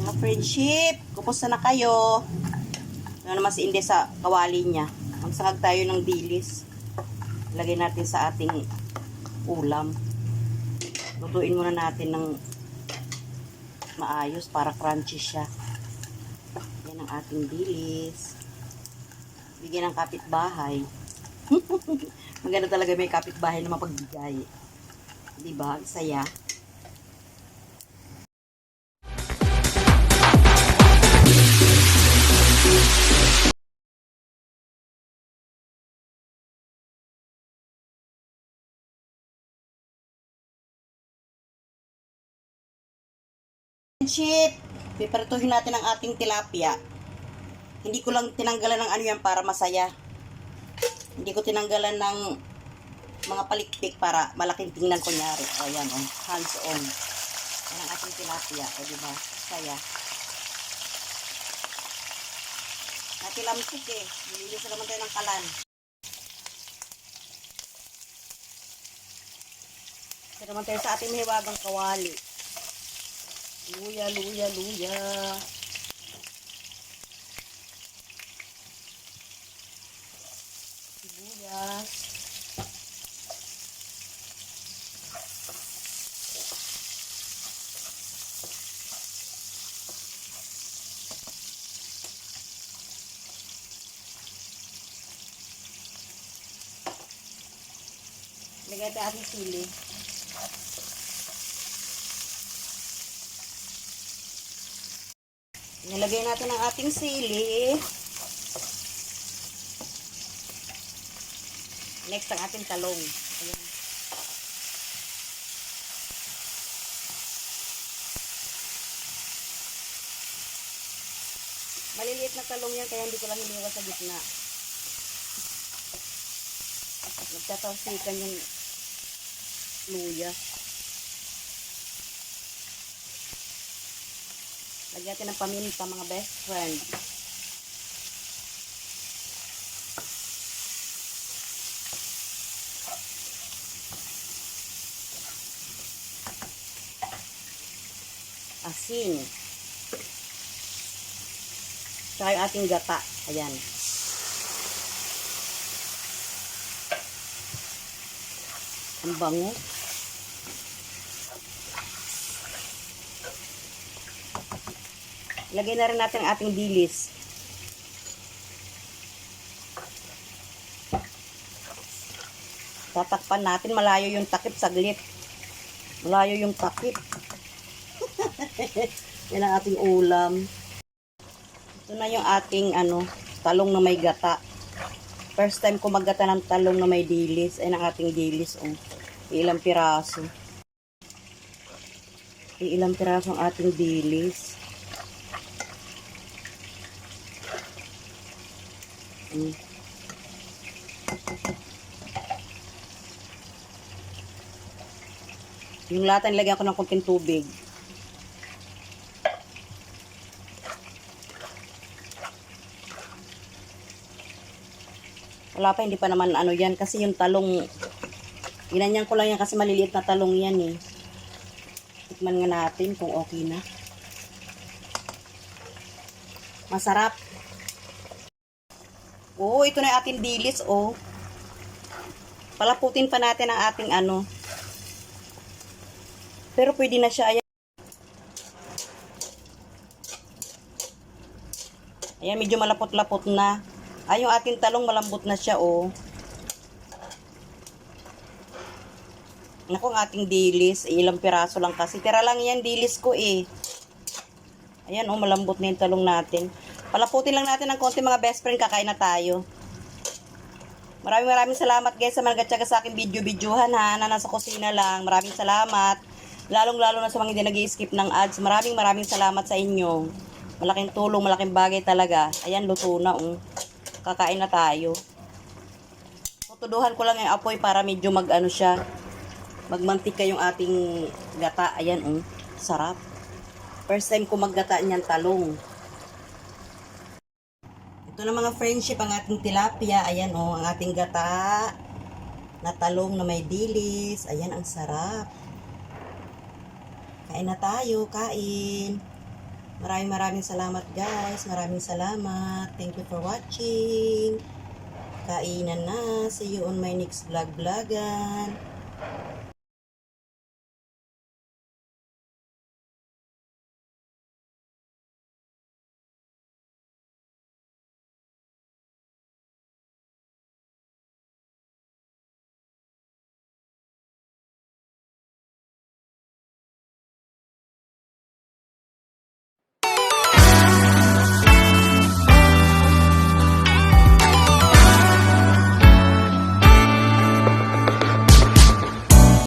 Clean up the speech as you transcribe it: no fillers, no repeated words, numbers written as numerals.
Mga friendship, kumusta na kayo? Ano naman si Inde sa kawali niya. Magsangag tayo ng dilis. Lagay natin sa ating ulam. Lutuin muna natin ng maayos para crunchy siya. Yan ang ating dilis. Bigyan ng kapitbahay. Maganda talaga may kapitbahay na mapagbigay. Diba? Saya. Friendship, pipertuhin natin ang ating tilapia. Hindi ko lang tinanggalan ng ano yan para masaya. Hindi ko tinanggalan ng mga palikpik para malaking tingnan kunyari. O yan, o. Hands on. Yan ang ating tilapia. O diba? Saya. Natilamsik eh. Nililis naman tayo ng kalan. Ito naman tayo sa ating mahiwagang kawali. Luya, luya, luya. Sibuyas. Lagay tayo ating sili. Nilagay natin ang ating sili. Next, ang ating talong. Ayan. Maliliit na talong yan, kaya hindi ko lang hiniwas sa gitna. Nagtatawsikan yung luya. Lagyan natin ng paminta, mga best friend. Asin. Tsaka yung ating gata. Ayan. Ang bango. Lagay na rin natin ang ating dilis. Tatakpan natin. Malayo yung takip, saglit. Malayo yung takip. Yan ang ating ulam. Ito na yung ating talong na may gata. First time ko maggata ng talong na may dilis. Ayan ang ating dilis. Oh. Ilang piraso. Ilang piraso ang ating dilis. Yung lata nilagyan ko ng konting tubig. Wala pa, hindi pa naman yan kasi yung talong ginanyan ko lang yan kasi maliliit na talong yan eh. Tikman nga natin kung okay na. Masarap. Oh, ito na yung ating dilis, oh. Palaputin pa natin ang ating Pero pwede na siya, ayan. Ayan, medyo malapot-lapot na. Ay, yung ating talong malambot na siya, oh. Naku, ang ating dilis. Ilang piraso lang kasi. Tira lang yan, dilis ko, eh. Ayan, oh, malambot na yung talong natin. Palaputin lang natin ng konti, mga best friend. Kakain na tayo. Maraming salamat guys sa mga nagtyaga sa aking video-videohan ha, na nasa kusina lang. Maraming salamat. Lalong-lalo na sa mga hindi nag-i-skip ng ads. Maraming salamat sa inyo. Malaking tulong, malaking bagay talaga. Ayan, luto na. Kakain na tayo. Tutuduhan ko lang yung apoy para medyo siya. Magmantika yung ating gata. Ayan, sarap. First time ko maggata niyan talong. Ito na mga friendship, ang ating tilapia. Ayan ang ating gata na talong na may dilis. Ayan, ang sarap. Kain na tayo, kain. Maraming salamat guys. Maraming salamat. Thank you for watching. Kainan na. See you on my next vlogan.